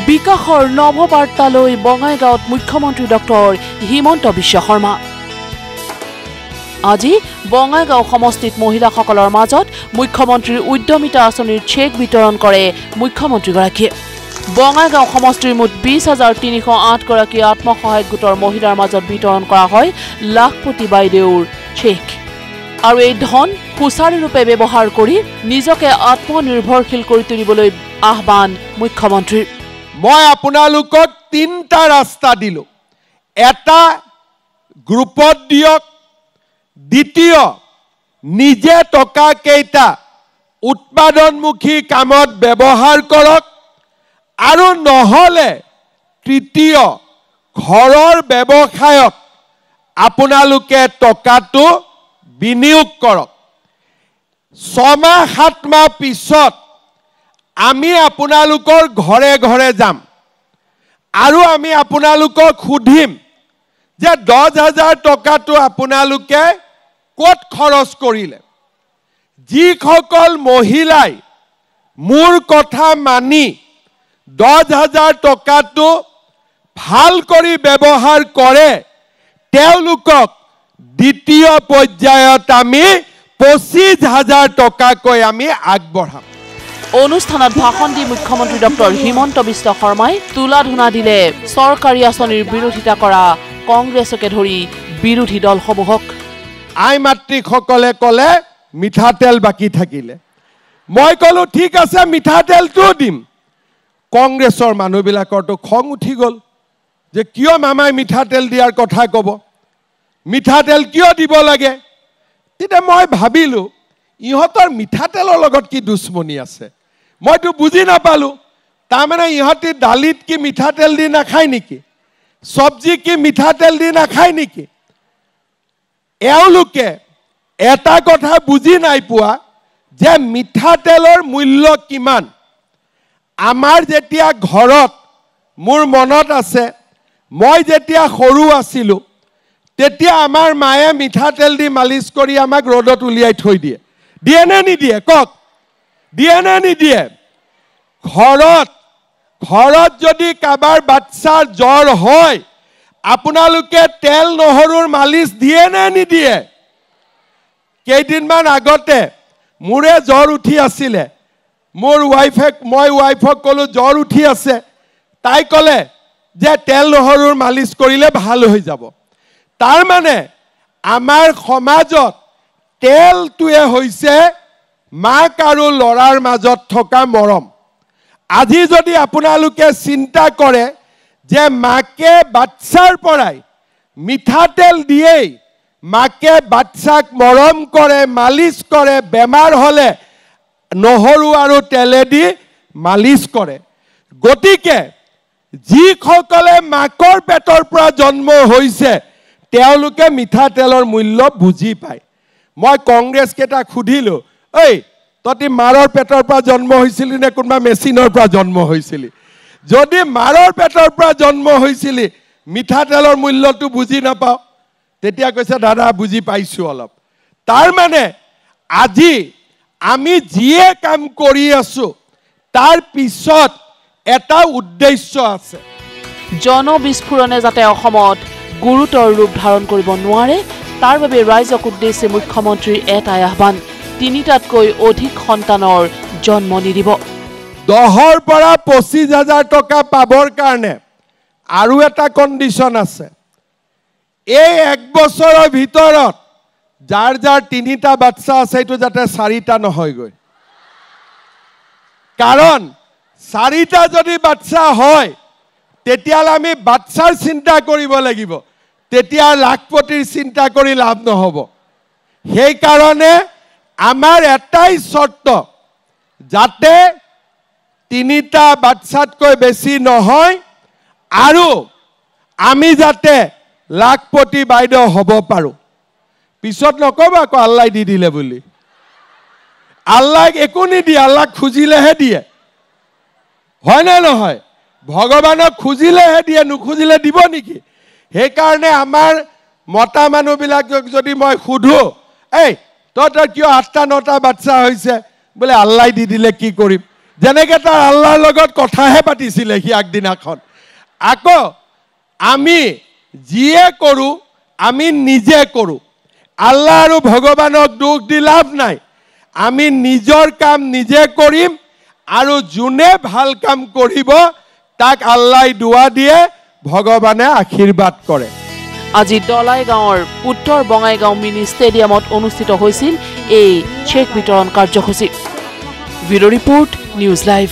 বিকাশৰ নৱবাৰ্তালৈ বঙাইগাঁৱত মুখ্যমন্ত্ৰী ডক্টৰ হিমন্ত বিশ্ব শৰ্মা। আজি বঙাইগাঁও সমষ্টিত মহিলাসকলৰ মাজত মুখ্যমন্ত্ৰীৰ উদ্যমিতা আঁচনিৰ চেক বিতৰণ কৰে মুখ্যমন্ত্ৰীগৰাকীয়ে। বঙাইগাঁও সমষ্টিৰ মুঠ 20,308 গৰাকী আত্মসহায়ক গোটৰ মহিলাৰ মাজত বিতৰণ কৰা হয় লাখপতি বাইদেউৰ চেক। আৰু এই ধন সুচাৰুৰূপে ব্যৱহাৰ কৰি নিজকে আত্মনিৰ্ভৰশীল কৰি তুলিবলৈ আহ্বান মুখ্যমন্ত্ৰীৰ। মই আপোনালোকক 3টা ৰাস্তা দিলো। এটা গ্ৰুপত দিয়ক, দ্বিতীয় নিজে টকা কেইটা উৎপাদনমুখী কামত ব্যৱহাৰ কৰক, আৰু নহলে তৃতীয় ঘৰৰ ব্যৱসায়ত আপোনালোকে টকাটো বিনিয়োগ কৰক। 6 মাহ 7 মাহ পিছত আমি আপোনালোকৰ ঘৰে ঘৰে যাম আৰু আমি আপোনালোকক সুধিম যে 10,000 টকাটো আপোনালোকে ক'ত খৰচ কৰিলে। যিসকল মহিলাই মোৰ কথা মানি 10,000 টকাটো ভাল কৰি ব্যৱহাৰ কৰে তেওঁলোকক দ্বিতীয় পৰ্যায়ত আমি 25,000 টকাকৈ আমি আগবঢ়াম। অনুষ্ঠানত ভাষণ দি মুখ্যমন্ত্ৰী ডক্টৰ হিমন্ত বিশ্ব শৰ্মাই তুলা ধুনা দিলে চৰকাৰী আঁচনিৰ বিৰোধিতা কৰা কংগ্ৰেছকে ধৰি বিৰোধী দলসমূহক। আই মাতৃসকলে ক'লে মিঠাতেল বাকী থাকিলে। মই ক'লো ঠিক আছে মিঠাতেলটো দিম। কংগ্ৰেছৰ মানুহবিলাকৰতো খং উঠি গ'ল যে কিয় মামাই মিঠাতেল দিয়াৰ কথা ক'ব, মিঠাতেল কিয় দিব লাগে। তেতিয়া মই ভাবিলোঁ ইহঁতৰ মিঠাতেলৰ লগত কি দুশ্মনী আছে, মইতো বুজি নাপালোঁ। তাৰমানে ইহঁতি দালিত কি মিঠাতেল দি নাখায় নেকি, চব্জি কি মিঠাতেল দি নাখায় নেকি। এওঁলোকে এটা কথা বুজি নাই পোৱা যে মিঠাতেলৰ মূল্য কিমান। আমাৰ যেতিয়া ঘৰত, মোৰ মনত আছে মই যেতিয়া সৰু আছিলোঁ তেতিয়া আমাৰ মায়ে মিঠাতেল দি মালিচ কৰি আমাক ৰ'দত উলিয়াই থৈ দিয়ে। দিয়ে নে নিদিয়ে কওক, দিয়ে নে নিদিয়ে। ঘৰত যদি কাৰোবাৰ বাচ্চাৰ জ্বৰ হয় আপোনালোকে তেল নহৰুৰ মালিচ দিয়ে নে নিদিয়ে। কেইদিনমান আগতে মোৰে জ্বৰ উঠি আছিলে, মোৰ মই ৱাইফক ক'লো জ্বৰ উঠি আছে, তাই ক'লে যে তেল নহৰুৰ মালিচ কৰিলে ভাল হৈ যাব। তাৰমানে আমাৰ সমাজত তেলটোৱে হৈছে মাক আৰু ল'ৰাৰ মাজত থকা মৰম। আজি যদি আপোনালোকে চিন্তা কৰে যে মাকে বাচ্চাৰ পৰাই মিঠাতেল দিয়েই মাকে বাচ্চাক মৰম কৰে, মালিচ কৰে, বেমাৰ হ'লে নহৰু আৰু তেলেদি মালিচ কৰে। গতিকে যিসকলে মাকৰ পেটৰ পৰা জন্ম হৈছে তেওঁলোকে মিঠাতেলৰ মূল্য বুজি পায়। মই কংগ্ৰেছ কেইটাক সুধিলোঁ, ঐ তহঁতি মাৰৰ পেটৰ পৰা জন্ম হৈছিলি নে কোনোবা মেচিনৰ পৰা জন্ম হৈছিলি। যদি মাৰৰ পেটৰ পৰা জন্ম হৈছিলি মিঠাতেলৰ মূল্যটো বুজি নাপাওঁ। তেতিয়া কৈছে দাদা বুজি পাইছোঁ অলপ। তাৰমানে আজি আমি যিয়ে কাম কৰি আছোঁ তাৰ পিছত এটা উদ্দেশ্য আছে। জনবিস্ফোৰণে যাতে অসমত গুৰুতৰ ৰূপ ধাৰণ কৰিব নোৱাৰে তাৰ বাবে ৰাইজক উদ্দেশ্যে মুখ্যমন্ত্ৰীৰ এটাই আহ্বান, 3টাতকৈ অধিক সন্তানৰ জন্ম নিদিব। 10ৰ পৰা 25,000 টকা পাবৰ কাৰণে আৰু এটা কণ্ডিশ্যন আছে। এই 1 বছৰৰ ভিতৰত যাৰ 3টা বাচ্চা আছে এইটো যাতে 4টা নহয়গৈ। কাৰণ 4টা যদি বাচ্চা হয় তেতিয়াহ'লে আমি বাচ্চাৰ চিন্তা কৰিব লাগিব, তেতিয়া লাখপতিৰ চিন্তা কৰি লাভ নহ'ব। সেইকাৰণে আমাৰ এটাই চৰ্ত, যাতে 3টা বাচ্চাতকৈ বেছি নহয় আৰু আমি যাতে লাখপতি বাইদেউ হ'ব পাৰোঁ। পিছত নক'ব আকৌ আল্লাই দি দিলে বুলি। আল্লাক একো নিদিয়ে, আল্লাক খুজিলেহে দিয়ে, হয় নে নহয়। ভগৱানক খুজিলেহে দিয়ে, নুখুজিলে দিব নেকি। সেইকাৰণে আমাৰ মতা মানুহবিলাকক যদি মই সোধোঁ, এই তহঁতৰ কিয় 8টা 9টা বাচ্চা হৈছে, বোলে আল্লাই দি দিলে কি কৰিম। যেনেকৈ তাৰ আল্লাহৰ লগত কথাহে পাতিছিলে সি আগদিনাখন। আকৌ আমি যিয়ে কৰোঁ আমি নিজে কৰোঁ, আল্লাহ আৰু ভগৱানক দুখ দি লাভ নাই। আমি নিজৰ কাম নিজে কৰিম আৰু যোনে ভাল কাম কৰিব তাক আল্লাহই দুৱা দিয়ে, ভগৱানে আশীৰ্বাদ কৰে। আজি দলাই গাঁৱৰ উত্তৰ বঙাইগাঁও মিনি ষ্টেডিয়ামত অনুষ্ঠিত হৈছিল এই চেক বিতৰণ কাৰ্যসূচী। Bureau' report, news live.